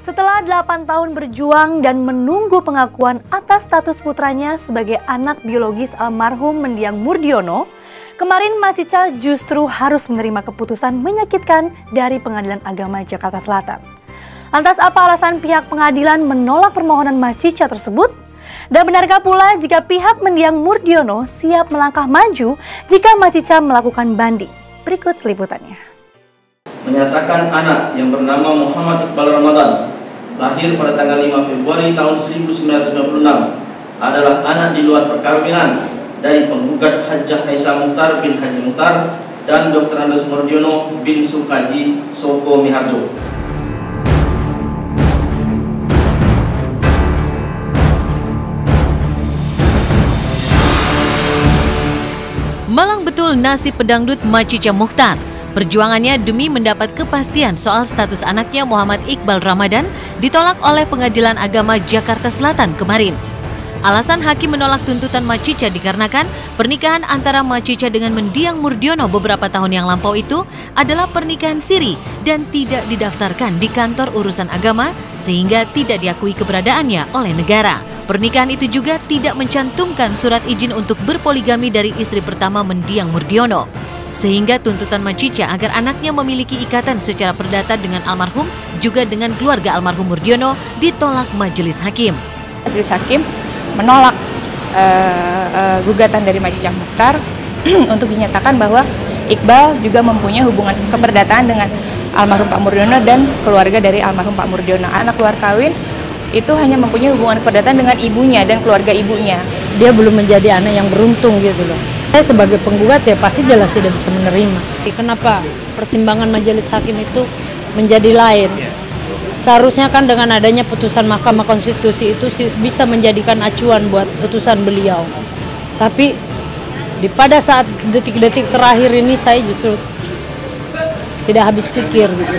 Setelah 8 tahun berjuang dan menunggu pengakuan atas status putranya sebagai anak biologis almarhum Mendiang Murdiono, kemarin Mak Cica justru harus menerima keputusan menyakitkan dari Pengadilan Agama Jakarta Selatan. Lantas apa alasan pihak pengadilan menolak permohonan Mak Cica tersebut? Dan benarkah pula jika pihak Mendiang Murdiono siap melangkah maju jika Mak Cica melakukan banding? Berikut liputannya. Menyatakan anak yang bernama Muhammad Iqbal Ramadan lahir pada tanggal 5 Februari tahun 1996 adalah anak di luar perkawinan dari penggugat Hajjah Aisyah Mukhtar bin Haji Mukhtar dan Dr. Andes Murdiono bin Sukaji Soko Miharjo. Malang betul nasib pedangdut Mak Cica Mukhtar. Perjuangannya demi mendapat kepastian soal status anaknya Muhammad Iqbal Ramadan ditolak oleh Pengadilan Agama Jakarta Selatan kemarin. Alasan hakim menolak tuntutan Mak Cica dikarenakan pernikahan antara Mak Cica dengan Mendiang Murdiono beberapa tahun yang lampau itu adalah pernikahan siri dan tidak didaftarkan di kantor urusan agama sehingga tidak diakui keberadaannya oleh negara. Pernikahan itu juga tidak mencantumkan surat izin untuk berpoligami dari istri pertama Mendiang Murdiono. Sehingga tuntutan Mak Cica agar anaknya memiliki ikatan secara perdata dengan almarhum juga dengan keluarga almarhum Murdiono ditolak majelis hakim. Majelis hakim menolak gugatan dari Mak Cica Mukhtar untuk dinyatakan bahwa Iqbal juga mempunyai hubungan keperdataan dengan almarhum Pak Murdiono dan keluarga dari almarhum Pak Murdiono. Anak luar kawin itu hanya mempunyai hubungan keperdataan dengan ibunya dan keluarga ibunya. Dia belum menjadi anak yang beruntung gitu loh. Saya sebagai penggugat ya pasti jelas tidak bisa menerima. Kenapa pertimbangan majelis hakim itu menjadi lain? Seharusnya kan dengan adanya putusan Mahkamah Konstitusi itu bisa menjadikan acuan buat putusan beliau. Tapi pada saat detik-detik terakhir ini saya justru tidak habis pikir gitu.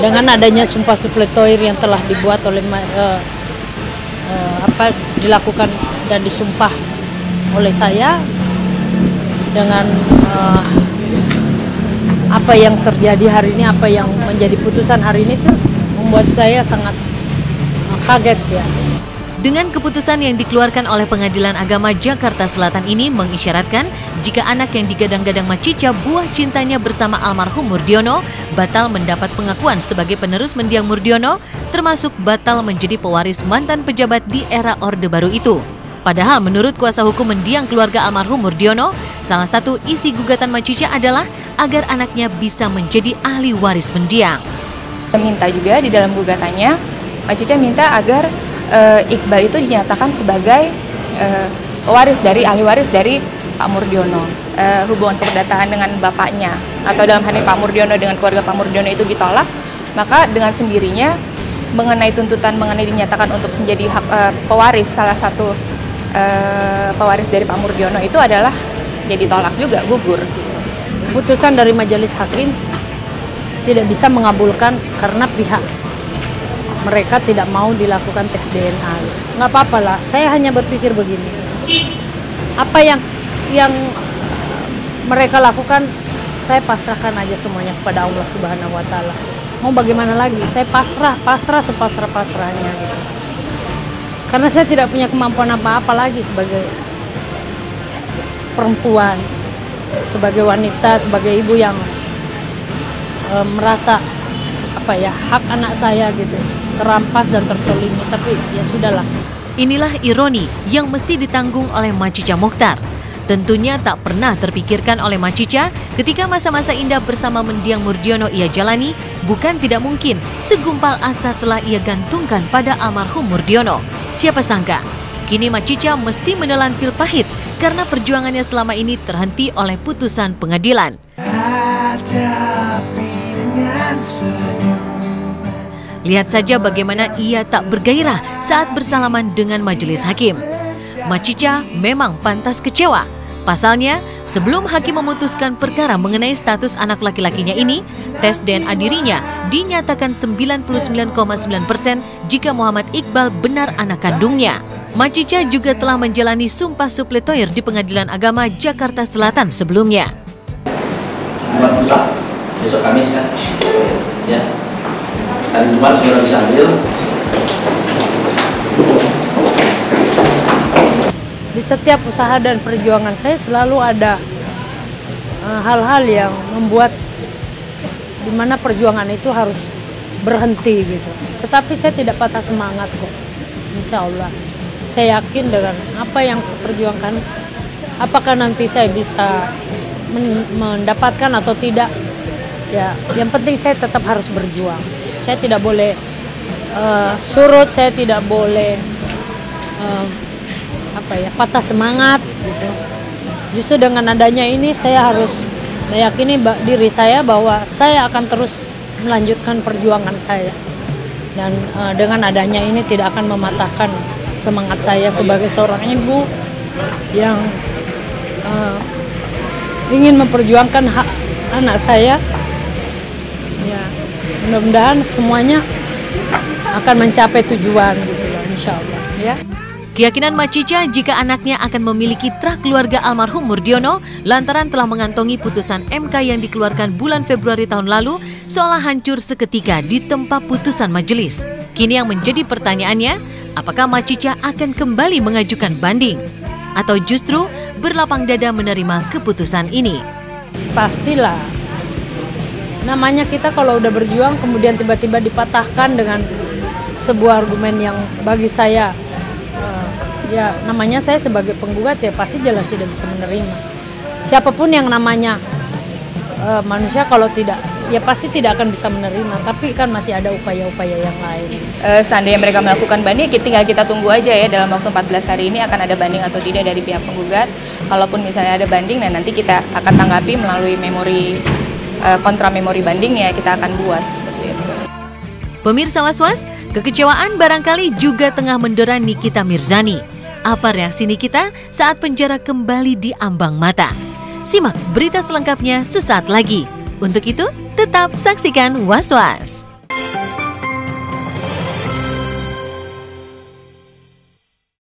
Dengan adanya sumpah supletoire yang telah dibuat oleh dilakukan dan disumpah oleh saya, dengan apa yang terjadi hari ini, apa yang menjadi putusan hari ini tuh membuat saya sangat kaget ya. Dengan keputusan yang dikeluarkan oleh Pengadilan Agama Jakarta Selatan ini mengisyaratkan jika anak yang digadang-gadang Mak Cica buah cintanya bersama almarhum Murdiono batal mendapat pengakuan sebagai penerus Mendiang Murdiono, termasuk batal menjadi pewaris mantan pejabat di era Orde Baru itu. Padahal menurut kuasa hukum Mendiang keluarga almarhum Murdiono, salah satu isi gugatan Mak Cica adalah agar anaknya bisa menjadi ahli waris Mendiang. Minta juga di dalam gugatannya, Mak Cica minta agar Iqbal itu dinyatakan sebagai ahli waris dari Pak Murdiono. Hubungan keperdataan dengan bapaknya atau dalam hal ini Pak Murdiono dengan keluarga Pak Murdiono itu ditolak, maka dengan sendirinya mengenai tuntutan mengenai dinyatakan untuk menjadi pewaris salah satu pewaris dari Pak Murdiono itu adalah jadi tolak juga, gugur. Putusan dari majelis hakim tidak bisa mengabulkan karena pihak mereka tidak mau dilakukan tes DNA. Nggak apa-apa lah, saya hanya berpikir begini. Apa yang mereka lakukan, saya pasrahkan aja semuanya kepada Allah Subhanahu wa Ta'ala. Mau bagaimana lagi? Saya pasrah sepasrah-pasrahnya gitu. Karena saya tidak punya kemampuan apa-apa lagi sebagai perempuan, sebagai wanita, sebagai ibu yang merasa hak anak saya gitu terampas dan tersolimi, tapi ya sudahlah. Inilah ironi yang mesti ditanggung oleh Mak Cica Mukhtar. Tentunya tak pernah terpikirkan oleh Mak Cica ketika masa-masa indah bersama Mendiang Murdiono ia jalani, bukan tidak mungkin segumpal asa telah ia gantungkan pada almarhum Murdiono. Siapa sangka, kini Mak Cica mesti menelan pil pahit karena perjuangannya selama ini terhenti oleh putusan pengadilan. Lihat saja bagaimana ia tak bergairah saat bersalaman dengan majelis hakim. Mak Cica memang pantas kecewa. Pasalnya, sebelum hakim memutuskan perkara mengenai status anak laki-lakinya ini, tes DNA dirinya dinyatakan 99,9% jika Muhammad Iqbal benar anak kandungnya. Mak Cica juga telah menjalani sumpah supletoire di Pengadilan Agama Jakarta Selatan sebelumnya. Besok Kamis kan? Ya. Hari Jumat saudara bisa ambil. Di setiap usaha dan perjuangan saya selalu ada hal-hal yang membuat dimana perjuangan itu harus berhenti gitu. Tetapi saya tidak patah semangat kok. Insya Allah. Saya yakin dengan apa yang saya perjuangkan, apakah nanti saya bisa mendapatkan atau tidak, ya yang penting saya tetap harus berjuang. Saya tidak boleh surut, saya tidak boleh patah semangat gitu. Justru dengan adanya ini saya harus meyakini diri saya bahwa saya akan terus melanjutkan perjuangan saya, dan dengan adanya ini tidak akan mematahkan semangat saya sebagai seorang ibu yang ingin memperjuangkan hak anak saya. Ya, mudah-mudahan semuanya akan mencapai tujuan gitu loh, insya Allah ya. Keyakinan Mak Cica jika anaknya akan memiliki trah keluarga almarhum Murdiono lantaran telah mengantongi putusan MK yang dikeluarkan bulan Februari tahun lalu seolah hancur seketika di tempat putusan majelis. Kini yang menjadi pertanyaannya, apakah Mak Cica akan kembali mengajukan banding? Atau justru berlapang dada menerima keputusan ini? Pastilah. Namanya kita kalau udah berjuang kemudian tiba-tiba dipatahkan dengan sebuah argumen yang bagi saya, ya namanya saya sebagai penggugat ya pasti jelas tidak bisa menerima. Siapapun yang namanya manusia kalau tidak, ya pasti tidak akan bisa menerima. Tapi kan masih ada upaya-upaya yang lain. Seandainya mereka melakukan banding, tinggal kita tunggu aja ya dalam waktu 14 hari ini akan ada banding atau tidak dari pihak penggugat. Kalaupun misalnya ada banding, dan nanti kita akan tanggapi melalui memori kontra memori bandingnya kita akan buat seperti itu. Pemirsa Was-Was, kekecewaan barangkali juga tengah mendera Nikita Mirzani. Apa reaksi Nikita saat penjara kembali diambang mata? Simak berita selengkapnya sesaat lagi. Untuk itu, tetap saksikan Was-Was.